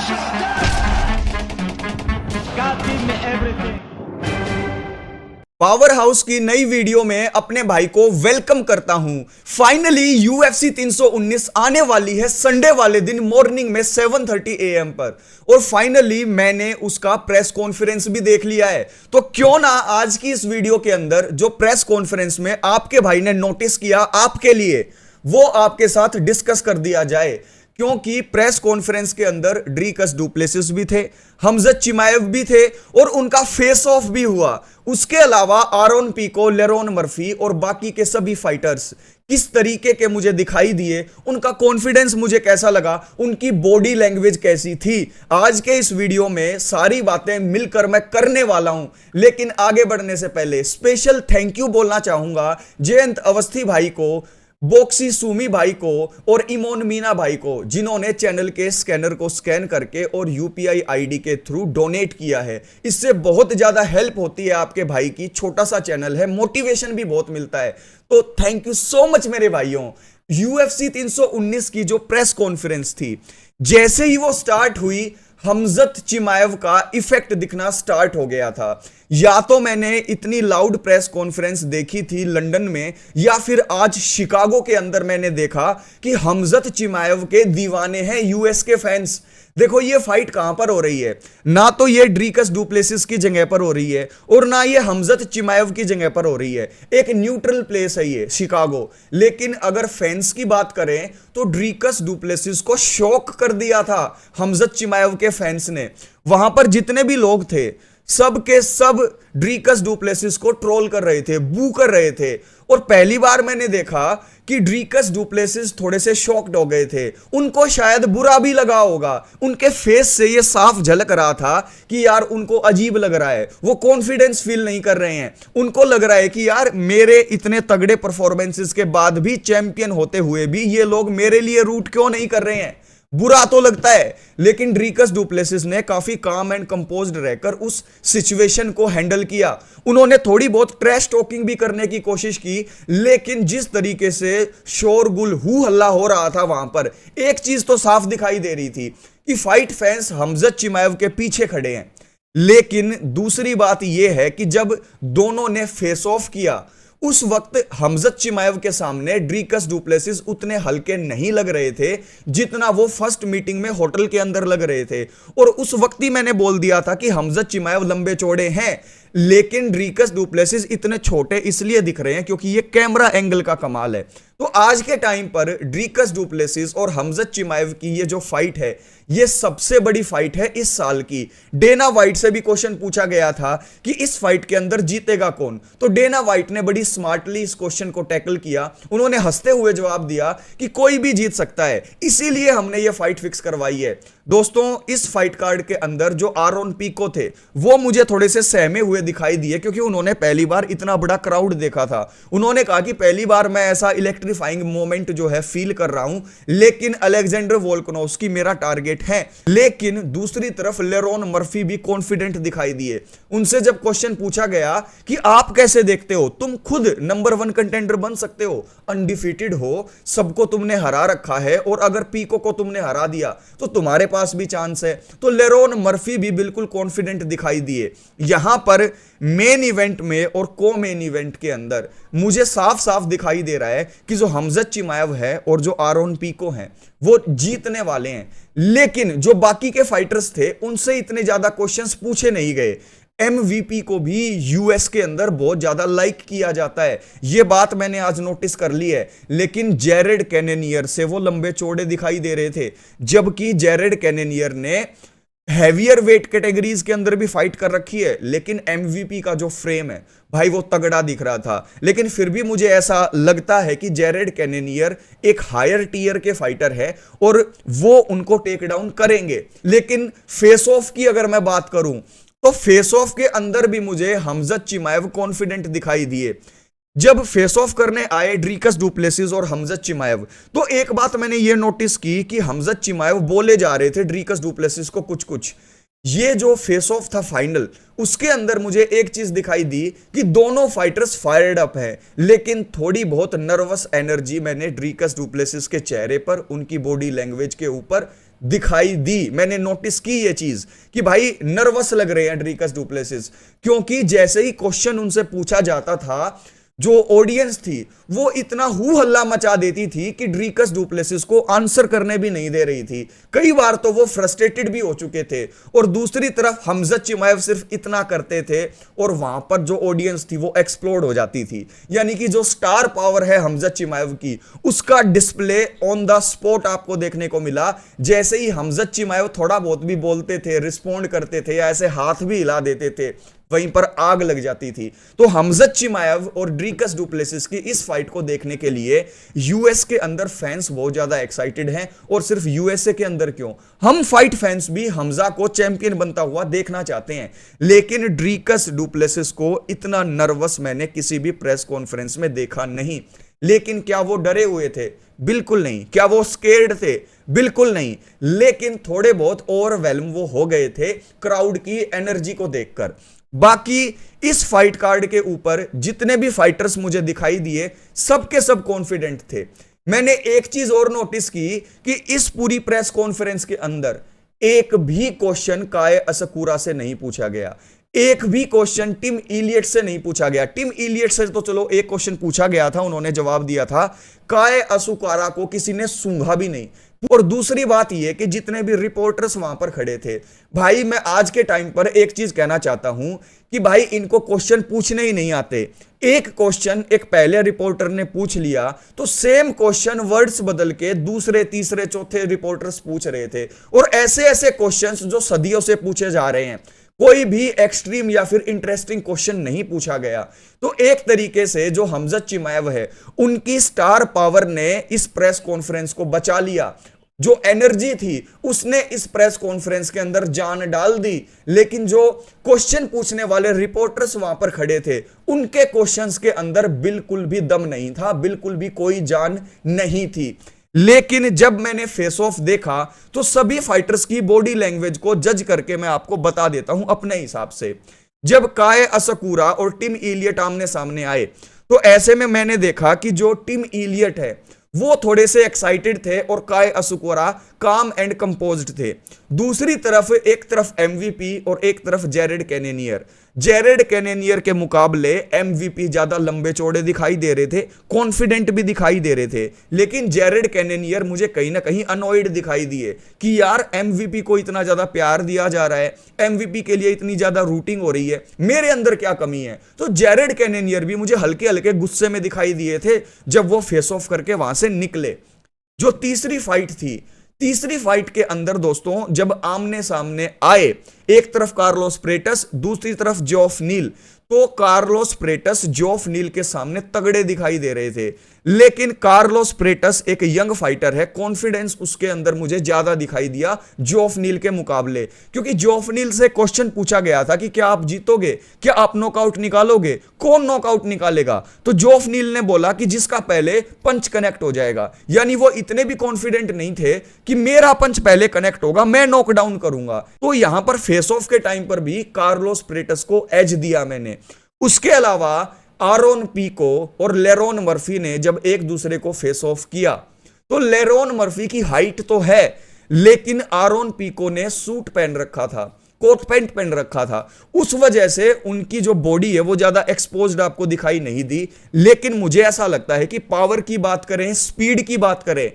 God give me everything. Power house की नई video में अपने भाई को वेलकम करता हूं। फाइनली यूएफसी 319 आने वाली है संडे वाले दिन मॉर्निंग में 7:30 AM पर, और फाइनली मैंने उसका प्रेस कॉन्फ्रेंस भी देख लिया है। तो क्यों ना आज की इस वीडियो के अंदर जो प्रेस कॉन्फ्रेंस में आपके भाई ने नोटिस किया आपके लिए, वो आपके साथ डिस्कस कर दिया जाए। क्योंकि प्रेस कॉन्फ्रेंस के अंदर ड्रीकस डुप्लेसिस भी थे, हमजत चिमाएव भी थे, और उनका फेस ऑफ भी हुआ। उसके अलावा आरोन पीको, लेरोन मर्फी और बाकी के सभी फाइटर्स किस तरीके के मुझे दिखाई दिए, उनका कॉन्फिडेंस मुझे कैसा लगा, उनकी बॉडी लैंग्वेज कैसी थी, आज के इस वीडियो में सारी बातें मिलकर मैं करने वाला हूं। लेकिन आगे बढ़ने से पहले स्पेशल थैंक यू बोलना चाहूंगा जयंत अवस्थी भाई को, बॉक्सी सुमी भाई को और इमोन मीना भाई को, जिन्होंने चैनल के स्कैनर को स्कैन करके और यूपीआई आईडी के थ्रू डोनेट किया है। इससे बहुत ज्यादा हेल्प होती है आपके भाई की, छोटा सा चैनल है, मोटिवेशन भी बहुत मिलता है। तो थैंक यू सो मच मेरे भाइयों। यूएफसी 319 की जो प्रेस कॉन्फ्रेंस थी, जैसे ही वो स्टार्ट हुई, हमजत चिमाएव का इफेक्ट दिखना स्टार्ट हो गया था। या तो मैंने इतनी लाउड प्रेस कॉन्फ्रेंस देखी थी लंदन में, या फिर आज शिकागो के अंदर मैंने देखा कि हमजत चिमाएव के दीवाने हैं यूएस के फैंस। देखो ये फाइट कहां पर हो रही है, ना तो ये ड्रीकस डुप्लेसिस की जगह पर हो रही है और ना ये हमजत चिमाएव की जगह पर हो रही है। एक न्यूट्रल प्लेस है ये शिकागो। लेकिन अगर फैंस की बात करें तो ड्रीकस डुप्लेसिस को शॉक कर दिया था हमजत चिमाएव के फैंस ने। वहां पर जितने भी लोग थे सब के सब ड्रीकस डुप्लेसिस को ट्रोल कर रहे थे, बू कर रहे थे। और पहली बार मैंने देखा कि ड्रीकस डुप्लेसिस थोड़े से शॉक्ड हो गए थे, उनको शायद बुरा भी लगा होगा। उनके फेस से ये साफ झलक रहा था कि यार उनको अजीब लग रहा है, वो कॉन्फिडेंस फील नहीं कर रहे हैं। उनको लग रहा है कि यार मेरे इतने तगड़े परफॉर्मेंसेस के बाद भी, चैंपियन होते हुए भी, ये लोग मेरे लिए रूट क्यों नहीं कर रहे हैं। बुरा तो लगता है, लेकिन ड्रीकस डुप्लेसिस ने काफी काम एंड कंपोज्ड रहकर उस सिचुएशन को हैंडल किया। उन्होंने थोड़ी बहुत ट्रैश टॉकिंग भी करने की कोशिश की, लेकिन जिस तरीके से शोरगुल हू हल्ला हो रहा था वहां पर, एक चीज तो साफ दिखाई दे रही थी कि फाइट फैंस हमजत चिमाएव के पीछे खड़े हैं। लेकिन दूसरी बात यह है कि जब दोनों ने फेस ऑफ किया, उस वक्त हमजत चिमाएव के सामने ड्रीकस डुप्लेसिस उतने हल्के नहीं लग रहे थे जितना वो फर्स्ट मीटिंग में होटल के अंदर लग रहे थे। और उस वक्त ही मैंने बोल दिया था कि हमजत चिमाएव लंबे चौड़े हैं, लेकिन ड्रीकस डुप्लेसिस इतने छोटे इसलिए दिख रहे हैं क्योंकि ये कैमरा एंगल का कमाल है। तो आज के टाइम पर ड्रीकस डुप्लेसिस और हमजत चिमाएव की ये जो फाइट है, ये सबसे बड़ी फाइट है इस साल की। डेना वाइट से भी क्वेश्चन पूछा गया था कि इस फाइट के अंदर जीतेगा कौन, तो डेना वाइट ने बड़ी स्मार्टली इस क्वेश्चन को टैकल किया। उन्होंने हंसते हुए जवाब दिया कि कोई भी जीत सकता है, इसीलिए हमने ये फाइट फिक्स करवाई है। दोस्तों, इस फाइट कार्ड के अंदर जो आरोन पीको थे वो मुझे थोड़े से सहमे हुए दिखाई दिए, क्योंकि उन्होंने पहली बार इतना बड़ा क्राउड देखा था। उन्होंने कहा कि पहली बार मैं ऐसा इलेक्ट्रीफाइंग मोमेंट जो है फील कर रहा हूं, लेकिन अलेक्जेंडर वोल्कनोव्स्की मेरा टारगेट है। लेकिन दूसरी तरफ लेरोन मर्फी भी कॉन्फिडेंट दिखाई दिए। उनसे जब क्वेश्चन पूछा गया कि आप कैसे देखते हो, तुम खुद नंबर 1 कंटेंडर बन सकते हो, अनडिफीटेड हो, सबको तुमने हरा रखा है, और अगर पीको को तुमने हरा दिया तो तुम्हारे पास भी चांस है। तो लेरोन मर्फी भी बिल्कुल कॉन्फिडेंट दिखाई दिए। यहां पर मेन इवेंट में और को मेन इवेंट के अंदर मुझे साफ साफ दिखाई दे रहा है कि जो हमजत चिमाएव है और जो आरोन पीको हैं वो जीतने वाले हैं। लेकिन जो बाकी के फाइटर्स थे उनसे इतने ज्यादा क्वेश्चंस पूछे नहीं गए। एमवीपी को भी यूएस के अंदर बहुत ज्यादा लाइक किया जाता है, यह बात मैंने आज नोटिस कर ली है। लेकिन जेरेड कैनेनियर से वो लंबे चौड़े दिखाई दे रहे थे, जबकि जेरेड कैनेनियर ने हैवियर वेट कैटेगरीज के अंदर भी फाइट कर रखी है। लेकिन एमवीपी का जो फ्रेम है भाई वो तगड़ा दिख रहा था। लेकिन फिर भी मुझे ऐसा लगता है कि जेरेड कैनेनियर एक हायर टीयर के फाइटर है और वो उनको टेक डाउन करेंगे। लेकिन फेस ऑफ की अगर मैं बात करूं तो फेस ऑफ के अंदर भी मुझे हमजत चिमाएव कॉन्फिडेंट दिखाई दिए। जब फेस ऑफ करने आए ड्रीकस डुप्लेसिस और हमजत चिमाएव, तो एक बात मैंने ये नोटिस की कि हमजत चिमाएव बोले जा रहे थे ड्रीकस डुप्लेसिस को कुछ कुछ। ये जो फेस ऑफ था फाइनल, उसके अंदर मुझे एक चीज दिखाई दी कि दोनों फाइटर्स फायर्ड अप हैं, लेकिन थोड़ी बहुत नर्वस एनर्जी मैंने ड्रीकस डुप्लेसिस के चेहरे पर, उनकी बॉडी लैंग्वेज के ऊपर दिखाई दी, मैंने नोटिस की ये चीज कि भाई नर्वस लग रहे हैं ड्रीकस डुप्लेसिस, क्योंकि जैसे ही क्वेश्चन उनसे पूछा जाता था, जो ऑडियंस थी वो इतना हू हल्ला मचा देती थी कि ड्रीकस डुप्लेसिस को आंसर करने भी नहीं दे रही थी। कई बार तो वो फ्रस्ट्रेटेड भी हो चुके थे, और दूसरी तरफ हमजत चिमाएव सिर्फ इतना करते थे और वहां पर जो ऑडियंस थी वो एक्सप्लोड हो जाती थी। यानी कि जो स्टार पावर है हमजत चिमाएव की, उसका डिस्प्ले ऑन द स्पॉट आपको देखने को मिला। जैसे ही हमजत चिमाएव थोड़ा बहुत भी बोलते थे, रिस्पॉन्ड करते थे या ऐसे हाथ भी हिला देते थे, वहीं पर आग लग जाती थी। तो हमजत चिमाएव और ड्रीकस डुप्लेसिस की इस फाइट को देखने के लिए यूएस के अंदर फैंस बहुत ज्यादा एक्साइटेड हैं, और सिर्फ यूएसए के अंदर क्यों, हम फाइट फैंस भी हमजा को चैंपियन बनता हुआ देखना चाहते हैं। लेकिन ड्रीकस डुप्लेसिस को इतना नर्वस मैंने किसी भी प्रेस कॉन्फ्रेंस में देखा नहीं। लेकिन क्या वो डरे हुए थे? बिल्कुल नहीं। क्या वो स्केर्ड थे? बिल्कुल नहीं। लेकिन थोड़े बहुत ओवरवेल्म वो हो गए थे क्राउड की एनर्जी को देखकर। बाकी इस फाइट कार्ड के ऊपर जितने भी फाइटर्स मुझे दिखाई दिए, सबके सब कॉन्फिडेंट थे। मैंने एक चीज और नोटिस की कि इस पूरी प्रेस कॉन्फ्रेंस के अंदर एक भी क्वेश्चन काए असकुरा से नहीं पूछा गया, एक भी क्वेश्चन टिम इलियट से नहीं पूछा गया। टिम इलियट से तो चलो एक क्वेश्चन पूछा गया था, उन्होंने जवाब दिया था। काए असुकारा को किसी ने सूंघा भी नहीं। और दूसरी बात यह कि जितने भी रिपोर्टर्स वहां पर खड़े थे, भाई मैं आज के टाइम पर एक चीज कहना चाहता हूं कि भाई इनको क्वेश्चन पूछने ही नहीं आते। एक क्वेश्चन एक पहले रिपोर्टर ने पूछ लिया तो सेम क्वेश्चन वर्ड्स बदल के दूसरे तीसरे चौथे रिपोर्टर्स पूछ रहे थे, और ऐसे ऐसे क्वेश्चंस जो सदियों से पूछे जा रहे हैं, कोई भी एक्सट्रीम या फिर इंटरेस्टिंग क्वेश्चन नहीं पूछा गया। तो एक तरीके से जो हमजत चिमाएव है, उनकी स्टार पावर ने इस प्रेस कॉन्फ्रेंस को बचा लिया। जो एनर्जी थी उसने इस प्रेस कॉन्फ्रेंस के अंदर जान डाल दी। लेकिन जो क्वेश्चन पूछने वाले रिपोर्टर्स वहां पर खड़े थे, उनके क्वेश्चंस के अंदर बिल्कुल भी दम नहीं था, बिल्कुल भी कोई जान नहीं थी। लेकिन जब मैंने फेस ऑफ देखा तो सभी फाइटर्स की बॉडी लैंग्वेज को जज करके मैं आपको बता देता हूं अपने हिसाब से। जब काए असकुरा और टिम इलियट आमने सामने आए, तो ऐसे में मैंने देखा कि जो टिम इलियट है वो थोड़े से एक्साइटेड थे और काए असकुरा काम एंड कंपोज्ड थे। दूसरी तरफ एक तरफ एमवीपी और एक तरफ जेरेड कैनेनियर। जेरेड कैनेनियर के मुकाबले एमवीपी ज्यादा लंबे चौड़े दिखाई दे रहे थे, कॉन्फिडेंट भी दिखाई दे रहे थे। लेकिन जेरेड कैनेनियर मुझे कहीं ना कहीं अनॉयड दिखाई दिए कि यार एमवीपी को इतना ज्यादा प्यार दिया जा रहा है, एमवीपी के लिए इतनी ज्यादा रूटिंग हो रही है, मेरे अंदर क्या कमी है। तो जेरेड कैनेनियर भी मुझे हल्के हल्के गुस्से में दिखाई दिए थे जब वो फेस ऑफ करके वहां से निकले। जो तीसरी फाइट थी, तीसरी फाइट के अंदर दोस्तों जब आमने सामने आए, एक तरफ कार्लोस प्रेटस, दूसरी तरफ जॉफ नील, तो कार्लोस प्रेटस जॉफ नील के सामने तगड़े दिखाई दे रहे थे। लेकिन कार्लोस प्रेटस एक यंग फाइटर है, कॉन्फिडेंस उसके अंदर मुझे ज्यादा दिखाई दिया जॉफ नील के मुकाबले। क्योंकि जॉफ नील से क्वेश्चन पूछा गया था कि क्या आप जीतोगे, क्या आप नॉकआउट निकालोगे, कौन नॉकआउट निकालेगा। तो जॉफ नील ने बोला कि जिसका पहले पंच कनेक्ट हो जाएगा। यानी वो इतने भी कॉन्फिडेंट नहीं थे कि मेरा पंच पहले कनेक्ट होगा, मैं नॉकडाउन करूंगा। तो यहां पर फेस ऑफ के टाइम पर भी कार्लोस प्रेटस को एज दिया मैंने। उसके अलावा आरोन पीको और लेरोन मर्फी ने जब एक दूसरे को फेस ऑफ किया, तो लेरोन मर्फी की हाइट तो है, लेकिन आरोन पीको ने सूट पहन रखा था, कोट पैंट पहन रखा था। उस वजह से उनकी जो बॉडी है वो ज्यादा एक्सपोज्ड आपको दिखाई नहीं दी। लेकिन मुझे ऐसा लगता है कि पावर की बात करें, स्पीड की बात करें,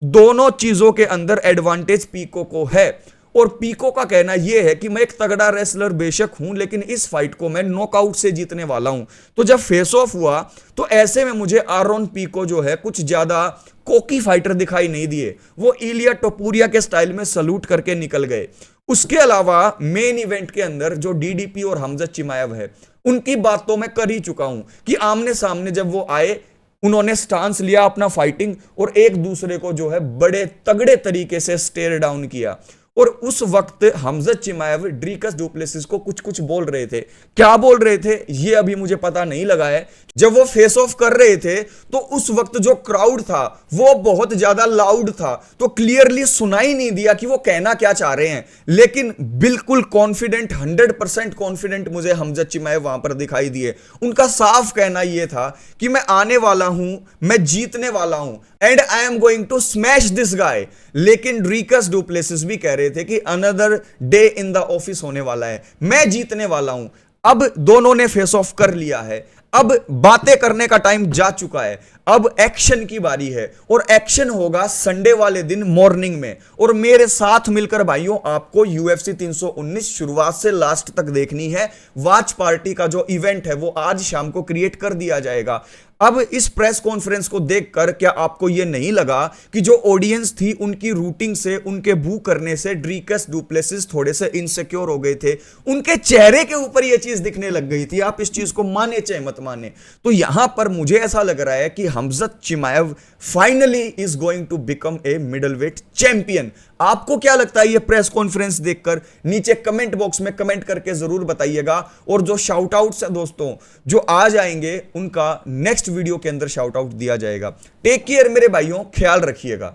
दोनों चीजों के अंदर एडवांटेज पीको को है। और पीको का कहना यह है कि मैं एक तगड़ा रेसलर बेशक हूं, लेकिन इस फाइट को मैं नॉकआउट से जीतने वाला हूं। तो जब फेस ऑफ हुआ तो ऐसे में मुझे आरोन पीको जो है कुछ ज्यादा कोकी फाइटर दिखाई नहीं दिए। वो इलिया टोपुरिया के स्टाइल में सलूट करके निकल गए। उसके अलावा मेन इवेंट के अंदर जो डीडीपी और हमजत चिमाएव है, उनकी बात तो मैं कर ही चुका हूं कि आमने सामने जब वो आए, उन्होंने स्टांस लिया अपना फाइटिंग, और एक दूसरे को जो है बड़े तगड़े तरीके से स्टेयर डाउन किया। और उस वक्त हमजत चिमाएव ड्रीकस डुप्लेसिस को कुछ कुछ बोल रहे थे। क्या बोल रहे थे ये अभी मुझे पता नहीं लगा है। जब वो फेस ऑफ कर रहे थे तो उस वक्त जो क्राउड था वो बहुत ज्यादा लाउड था, तो क्लियरली सुनाई नहीं दिया कि वो कहना क्या चाह रहे हैं, लेकिन बिल्कुल कॉन्फिडेंट 100% कॉन्फिडेंट मुझे हमजत चिमाएव वहां पर दिखाई दिए। उनका साफ कहना यह था कि मैं आने वाला हूं, मैं जीतने वाला हूं and I am going to smash this guy. लेकिन ड्रीकस डुप्लेसिस भी कह रहे थे कि another day in the office होने वाला है, मैं जीतने वाला हूं। अब दोनों ने फेस ऑफ कर लिया है, अब बातें करने का टाइम जा चुका है, अब एक्शन की बारी है और एक्शन होगा संडे वाले दिन मॉर्निंग में। और मेरे साथ मिलकर भाइयों आपको UFC 319 शुरुआत से लास्ट तक देखनी है। वॉच पार्टी का जो इवेंट है वो आज शाम को क्रिएट कर दिया जाएगा। अब इस प्रेस कॉन्फ्रेंस को देखकर क्या आपको यह नहीं लगा कि जो ऑडियंस थी उनकी रूटिंग से, उनके बू करने से ड्रीकस डुप्लेसिस थोड़े से इनसिक्योर हो गए थे, उनके चेहरे के ऊपर यह चीज दिखने लग गई थी। आप इस चीज को माने चाहे मत माने, तो यहां पर मुझे ऐसा लग रहा है कि Khamzat Chimaev finally is going to become a middleweight champion. आपको क्या लगता है ये प्रेस कॉन्फ्रेंस देखकर? नीचे कमेंट बॉक्स में कमेंट करके जरूर बताइएगा। और जो शाउट आउट्स है दोस्तों जो आ जाएंगे उनका नेक्स्ट वीडियो के अंदर शाउट आउट दिया जाएगा। टेक केयर मेरे भाइयों, ख्याल रखिएगा।